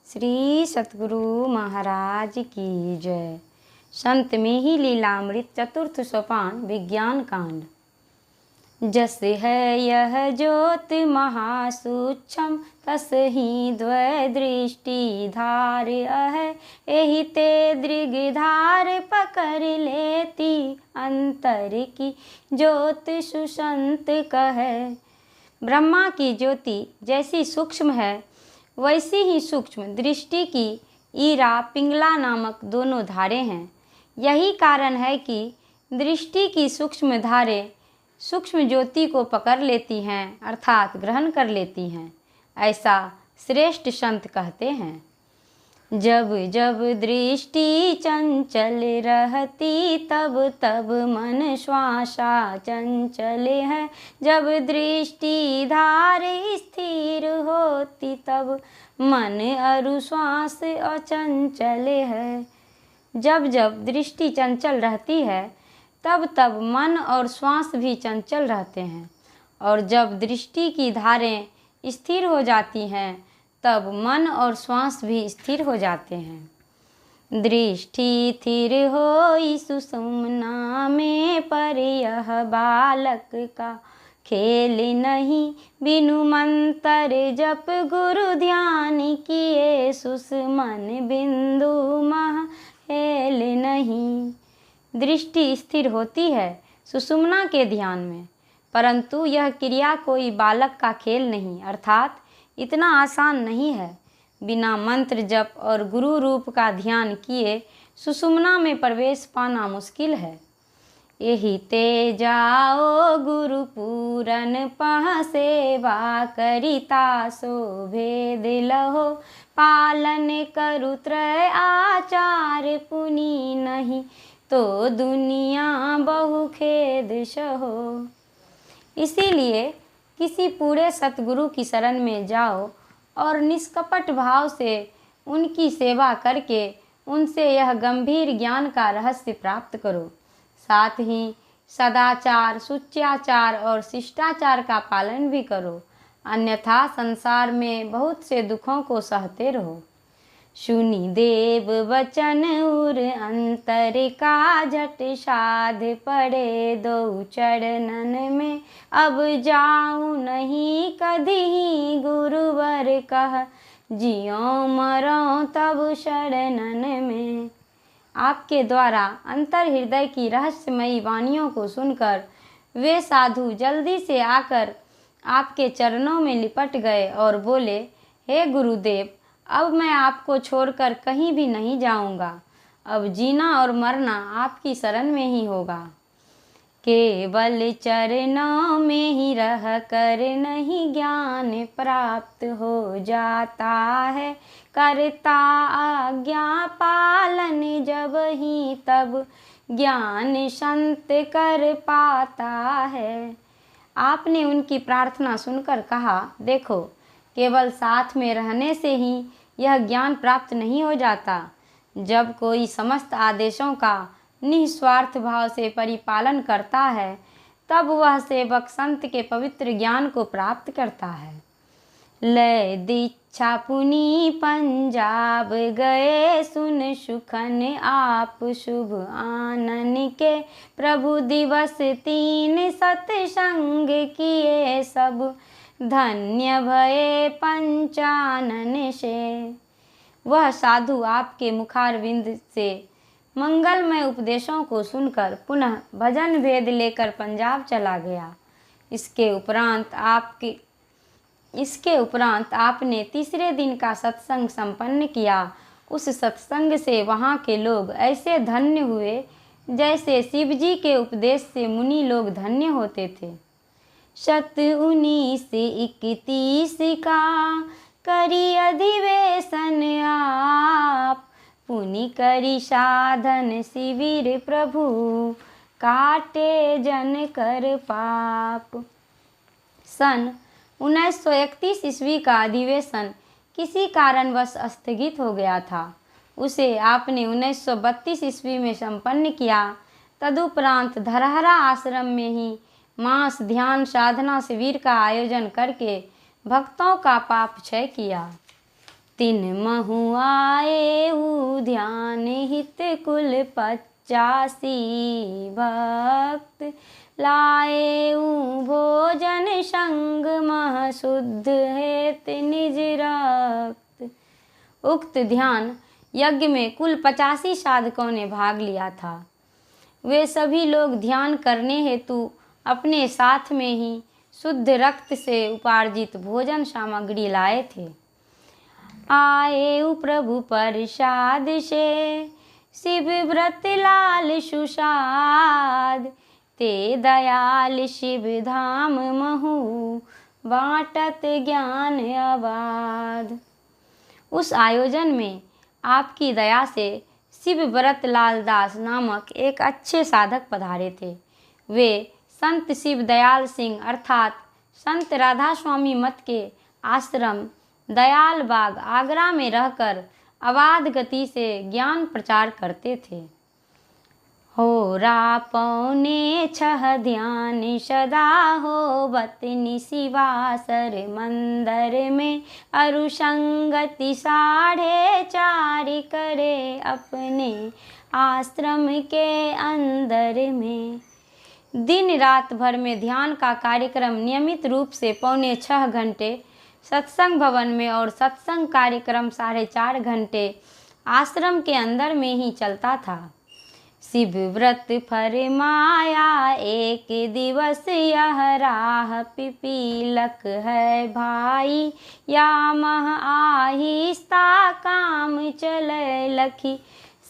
श्री सतगुरु महाराज की जय। संत मिहि लीलामृत चतुर्थ सोपान विज्ञान कांड। जस है यह ज्योत महासूक्ष्म तस ही द्वय दृष्टि धार है, एहि ते दृगधार पकड़ लेती अंतर की ज्योत सुसंत कहे। ब्रह्मा की ज्योति जैसी सूक्ष्म है वैसी ही सूक्ष्म दृष्टि की ईरा पिंगला नामक दोनों धारें हैं। यही कारण है कि दृष्टि की सूक्ष्म धारें सूक्ष्म ज्योति को पकड़ लेती हैं अर्थात ग्रहण कर लेती हैं, ऐसा श्रेष्ठ संत कहते हैं। जब जब दृष्टि चंचल रहती तब तब मन श्वासा चंचल है, जब दृष्टि धार स्थिर होती तब मन अरु श्वास अचंचल है। जब जब दृष्टि चंचल रहती है तब तब मन और श्वास भी चंचल रहते हैं, और जब दृष्टि की धारें स्थिर हो जाती हैं तब मन और श्वास भी स्थिर हो जाते हैं। दृष्टि स्थिर होई सुषुम्ना में, पर यह बालक का खेल नहीं, बिनु मंतर जप गुरु ध्यान किए, सुषुमन बिंदु मह हेल नहीं। दृष्टि स्थिर होती है सुषुम्ना के ध्यान में, परंतु यह क्रिया कोई बालक का खेल नहीं अर्थात इतना आसान नहीं है। बिना मंत्र जप और गुरु रूप का ध्यान किए सुषुम्ना में प्रवेश पाना मुश्किल है। यही ते जाओ गुरु पूरन पह सेवा करिता, सो भेद लहो पालन करु त्रय आचार, पुनि नहीं तो दुनिया बहु खेद सहो। इसीलिए किसी पूरे सतगुरु की शरण में जाओ और निष्कपट भाव से उनकी सेवा करके उनसे यह गंभीर ज्ञान का रहस्य प्राप्त करो। साथ ही सदाचार, शुच्याचार और शिष्टाचार का पालन भी करो, अन्यथा संसार में बहुत से दुखों को सहते रहो। सुनी देव वचन उर अंतर का, झट साध पड़े दो चरणन में, अब जाऊं नहीं कभी गुरुवर कह, जियो मरो तब शरणन में। आपके द्वारा अंतर हृदय की रहस्यमयी वाणियों को सुनकर वे साधु जल्दी से आकर आपके चरणों में लिपट गए और बोले, हे गुरुदेव, अब मैं आपको छोड़कर कहीं भी नहीं जाऊंगा। अब जीना और मरना आपकी शरण में ही होगा। केवल चरणों में ही रह कर नहीं ज्ञान प्राप्त हो जाता है, करता आज्ञा पालन जब ही तब ज्ञान संत कर पाता है। आपने उनकी प्रार्थना सुनकर कहा, देखो, केवल साथ में रहने से ही यह ज्ञान प्राप्त नहीं हो जाता। जब कोई समस्त आदेशों का निस्वार्थ भाव से परिपालन करता है तब वह सेवक संत के पवित्र ज्ञान को प्राप्त करता है। लय दीक्षा पुनि पंजाब गए, सुन सुखन आप शुभ आनन के, प्रभु दिवस 3 सत्संग किए, सब धन्य भये पंचानन से। वह साधु आपके मुखारविंद से मंगलमय उपदेशों को सुनकर पुनः भजन भेद लेकर पंजाब चला गया। इसके उपरांत आपने तीसरे दिन का सत्संग संपन्न किया। उस सत्संग से वहाँ के लोग ऐसे धन्य हुए जैसे शिवजी के उपदेश से मुनि लोग धन्य होते थे। 19 से 31 का करी अधिवेशन आप, पुनि करी साधन शिविर प्रभु, काटे जन कर पाप। सन 1931 ईस्वी का अधिवेशन किसी कारणवश स्थगित हो गया था। उसे आपने 1932 ईस्वी में संपन्न किया। तदुपरांत धरहरा आश्रम में ही मास ध्यान साधना शिविर का आयोजन करके भक्तों का पाप क्षय किया। तिन महु आए ध्यान हित कुल 85 भक्त लाए भोजन संग मह शुद्ध हेत निज रक्त। उक्त ध्यान यज्ञ में कुल 85 साधकों ने भाग लिया था। वे सभी लोग ध्यान करने हेतु अपने साथ में ही शुद्ध रक्त से उपार्जित भोजन सामग्री लाए थे। आए प्रभु प्रसाद से शिव व्रत लाल सुषाद, ते दयाल शिव धाम महु बाटत ज्ञान आबाद। उस आयोजन में आपकी दया से शिव व्रत लाल दास नामक एक अच्छे साधक पधारे थे। वे संत शिव दयाल सिंह अर्थात संत राधा स्वामी मत के आश्रम दयाल बाग आगरा में रहकर अबाध गति से ज्ञान प्रचार करते थे। हो रा पौने 6 ध्यान सदा होवत निशिवासर मंदिर में, अरु संगति 4:30 करे अपने आश्रम के अंदर में। दिन रात भर में ध्यान का कार्यक्रम नियमित रूप से 4:45 घंटे सत्संग भवन में और सत्संग कार्यक्रम 4:30 घंटे आश्रम के अंदर में ही चलता था। शिव व्रत फरमाया एक दिवस यह राह पिपीलक है भाई, या मह आहिस्ता काम चले लखी,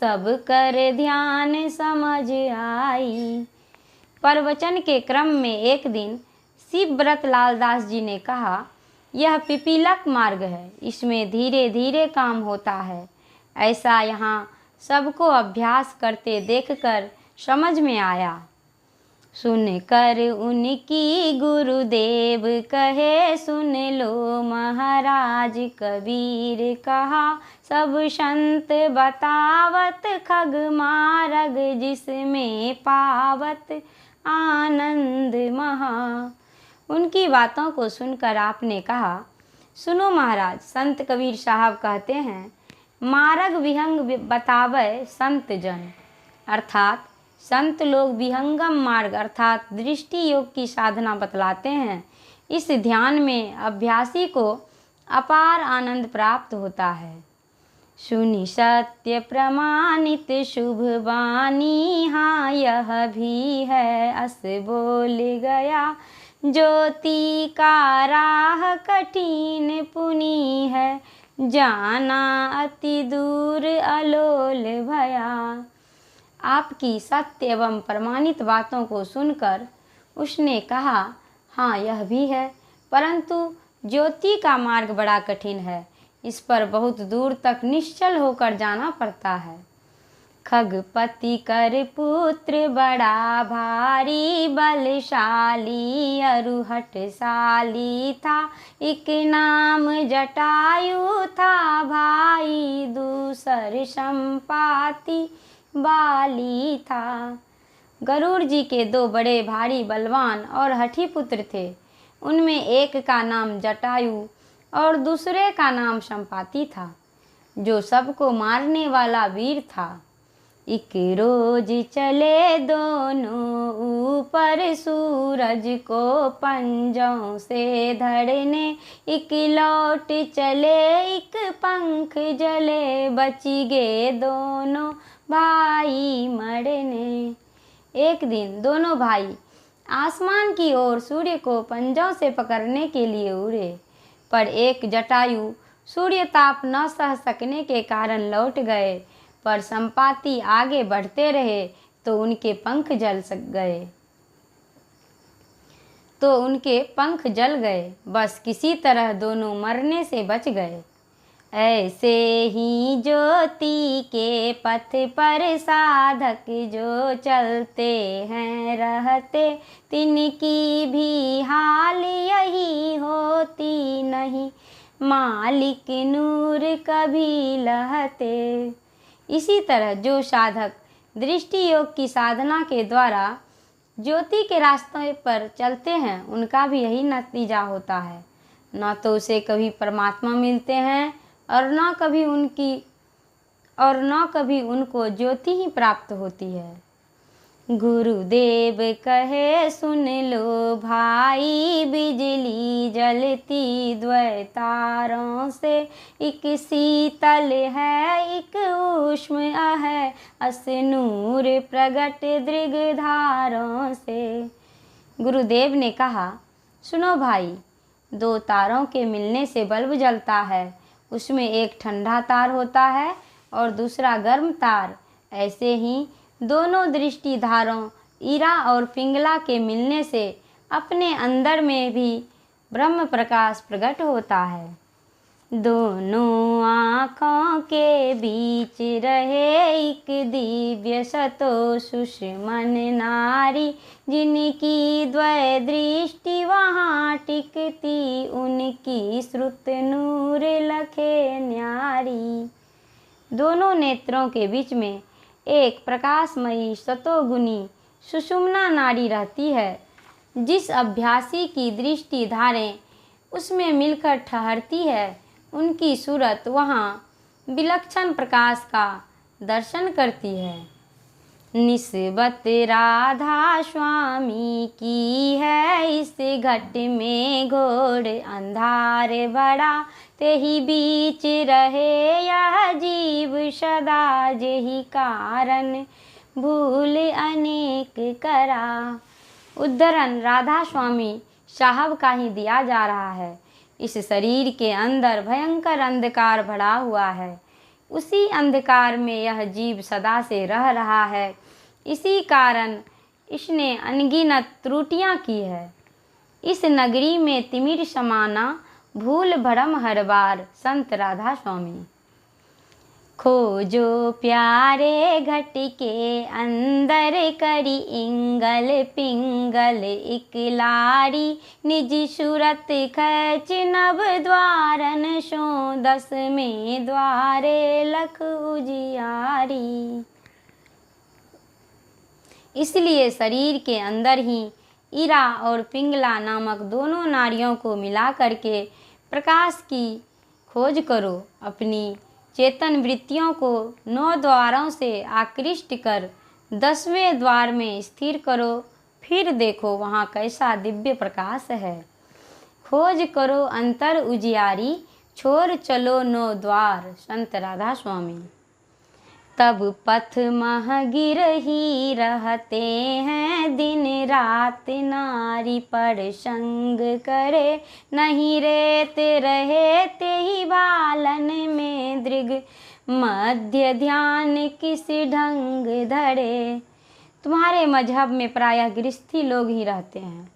सब कर ध्यान समझ आई। प्रवचन के क्रम में एक दिन शिव व्रत लाल दास जी ने कहा, यह पिपीलक मार्ग है, इसमें धीरे धीरे काम होता है। ऐसा यहाँ सबको अभ्यास करते देखकर समझ में आया। सुन कर उनकी गुरुदेव कहे, सुन लो महाराज कबीर कहा, सब संत बतावत खग मार्ग, जिसमें पावत आनंद महा। उनकी बातों को सुनकर आपने कहा, सुनो महाराज, संत कबीर साहब कहते हैं, मार्ग विहंग बतावे संत जन, अर्थात संत लोग विहंगम मार्ग अर्थात दृष्टि योग की साधना बतलाते हैं। इस ध्यान में अभ्यासी को अपार आनंद प्राप्त होता है। सुनि सत्य प्रमाणित शुभ वाणी, हाँ यह भी है अस बोल गया, ज्योति का राह कठिन पुनि है, जाना अति दूर अलोल भया। आपकी सत्य एवं प्रमाणित बातों को सुनकर उसने कहा, हाँ यह भी है, परंतु ज्योति का मार्ग बड़ा कठिन है, इस पर बहुत दूर तक निश्चल होकर जाना पड़ता है। खगपति कर पुत्र बड़ा भारी बलशाली, अरु हठशाली था, एक नाम जटायु था भाई, दूसर संपाति बाली था। गरुड़ जी के 2 बड़े भारी बलवान और हठी पुत्र थे। उनमें एक का नाम जटायु और दूसरे का नाम संपाति था, जो सबको मारने वाला वीर था। एक रोज चले दोनों ऊपर सूरज को पंजों से धरने, एक लौट चले एक पंख जले, बची गे दोनों भाई मरने। एक दिन दोनों भाई आसमान की ओर सूर्य को पंजों से पकड़ने के लिए उड़े, पर एक जटायु सूर्य ताप न सह सकने के कारण लौट गए, पर संपाति आगे बढ़ते रहे तो उनके पंख जल गए। बस किसी तरह दोनों मरने से बच गए। ऐसे ही ज्योति के पथ पर साधक जो चलते हैं रहते, तिनकी भी हाल यही होती नहीं, मालिक नूर कभी लहते। इसी तरह जो साधक दृष्टि योग की साधना के द्वारा ज्योति के रास्ते पर चलते हैं, उनका भी यही नतीजा होता है। न तो उसे कभी परमात्मा मिलते हैं और न कभी उनको ज्योति ही प्राप्त होती है। गुरुदेव कहे सुन लो भाई, बिजली जलती द्वैतारों से, एक शीतल है एक उष्म है, अस नूर प्रगट दृग्धारों से। गुरुदेव ने कहा, सुनो भाई, दो तारों के मिलने से बल्ब जलता है, उसमें एक ठंडा तार होता है और दूसरा गर्म तार। ऐसे ही दोनों दृष्टिधारों ईरा और पिंगला के मिलने से अपने अंदर में भी ब्रह्म प्रकाश प्रकट होता है। दोनों आँखों के बीच रहे एक दिव्य सतो सुषमन नारी, जिनकी द्वय दृष्टि वहाँ टिकती, उनकी श्रुत नूर लखे न्यारी। दोनों नेत्रों के बीच में एक प्रकाशमयी सतोगुनी सुषुम्ना नाड़ी रहती है। जिस अभ्यासी की दृष्टि धारें उसमें मिलकर ठहरती है, उनकी सूरत वहाँ विलक्षण प्रकाश का दर्शन करती है। निस्बत राधा स्वामी की है, इस घट में घोर अंधार बड़ा, तेहि बीच रहे यह जीव सदा, जेहि कारण भूल अनेक करा। उद्धरण राधा स्वामी साहब का ही दिया जा रहा है। इस शरीर के अंदर भयंकर अंधकार भरा हुआ है, उसी अंधकार में यह जीव सदा से रह रहा है। इसी कारण इसने अनगिनत त्रुटियां की है। इस नगरी में तिमिर समाना, भूल भरम हर बार। संत राधा स्वामी। खोजो प्यारे घट के अंदर, करी इंगल पिंगल इकलारी, निज सूरत खच नव द्वारन सो, 10 में द्वारे लख उजियारी। इसलिए शरीर के अंदर ही ईरा और पिंगला नामक दोनों नाड़ियों को मिला करके प्रकाश की खोज करो। अपनी चेतन वृत्तियों को 9 द्वारों से आकृष्ट कर 10वें द्वार में स्थिर करो। फिर देखो वहाँ कैसा दिव्य प्रकाश है। खोज करो अंतर उजियारी, छोर चलो 9 द्वार। संत राधा स्वामी। तब पथ मह गिर ही रहते हैं, दिन रात नारी पर संग करे, नहीं रेते रहे ते ही बालन में, दृग मध्य ध्यान किस ढंग धरे। तुम्हारे मजहब में प्रायः गृहस्थी लोग ही रहते हैं।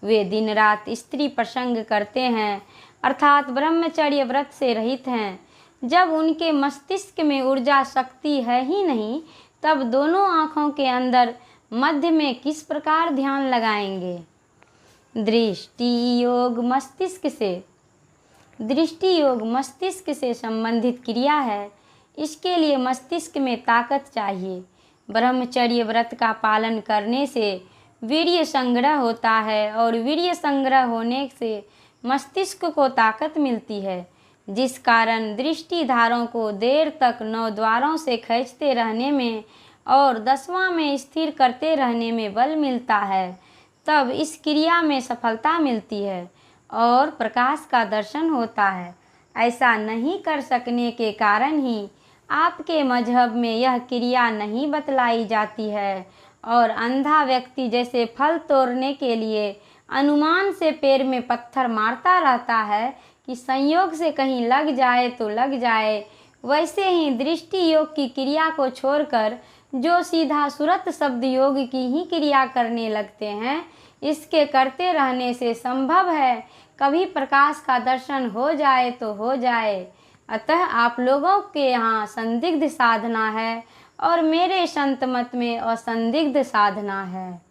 वे दिन रात स्त्री प्रसंग करते हैं, अर्थात ब्रह्मचर्य व्रत से रहित हैं। जब उनके मस्तिष्क में ऊर्जा शक्ति है ही नहीं, तब दोनों आँखों के अंदर मध्य में किस प्रकार ध्यान लगाएंगे। दृष्टि योग मस्तिष्क से संबंधित क्रिया है। इसके लिए मस्तिष्क में ताकत चाहिए। ब्रह्मचर्य व्रत का पालन करने से वीर्य संग्रह होता है और वीर्य संग्रह होने से मस्तिष्क को ताकत मिलती है, जिस कारण दृष्टिधारों को देर तक 9 द्वारों से खींचते रहने में और 10वां में स्थिर करते रहने में बल मिलता है। तब इस क्रिया में सफलता मिलती है और प्रकाश का दर्शन होता है। ऐसा नहीं कर सकने के कारण ही आपके मजहब में यह क्रिया नहीं बतलाई जाती है और अंधा व्यक्ति जैसे फल तोड़ने के लिए अनुमान से पैर में पत्थर मारता रहता है कि संयोग से कहीं लग जाए तो लग जाए, वैसे ही दृष्टि योग की क्रिया को छोड़कर जो सीधा सुरत शब्द योग की ही क्रिया करने लगते हैं, इसके करते रहने से संभव है कभी प्रकाश का दर्शन हो जाए तो हो जाए। अतः आप लोगों के यहाँ संदिग्ध साधना है और मेरे संत मत में असंदिग्ध साधना है।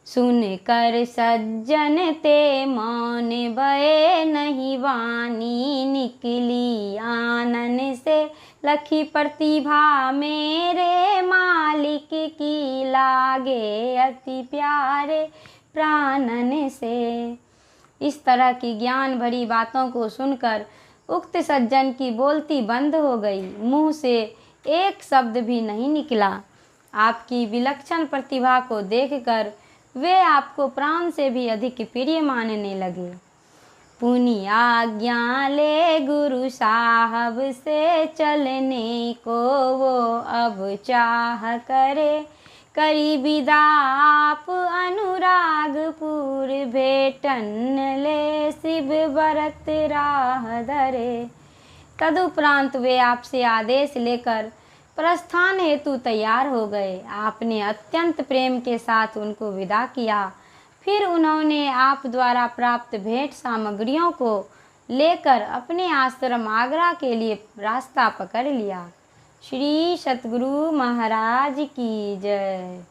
सुन कर सज्जन ते मौन भये, नहीं वाणी निकली आनन से, लखी प्रतिभा मेरे मालिक की, लागे अति प्यारे प्राणन से। इस तरह की ज्ञान भरी बातों को सुनकर उक्त सज्जन की बोलती बंद हो गई, मुंह से एक शब्द भी नहीं निकला। आपकी विलक्षण प्रतिभा को देखकर वे आपको प्राण से भी अधिक प्रिय मानने लगे। पुनि आज्ञा ले गुरु साहब से चलने को वो अब चाह करे, करी विदा आप अनुरागपुर भेटन ले शिव बरत राह धरे। तदुपरांत वे आपसे आदेश लेकर प्रस्थान हेतु तैयार हो गए। आपने अत्यंत प्रेम के साथ उनको विदा किया। फिर उन्होंने आप द्वारा प्राप्त भेंट सामग्रियों को लेकर अपने आश्रम आगरा के लिए रास्ता पकड़ लिया। श्री सतगुरु महाराज की जय।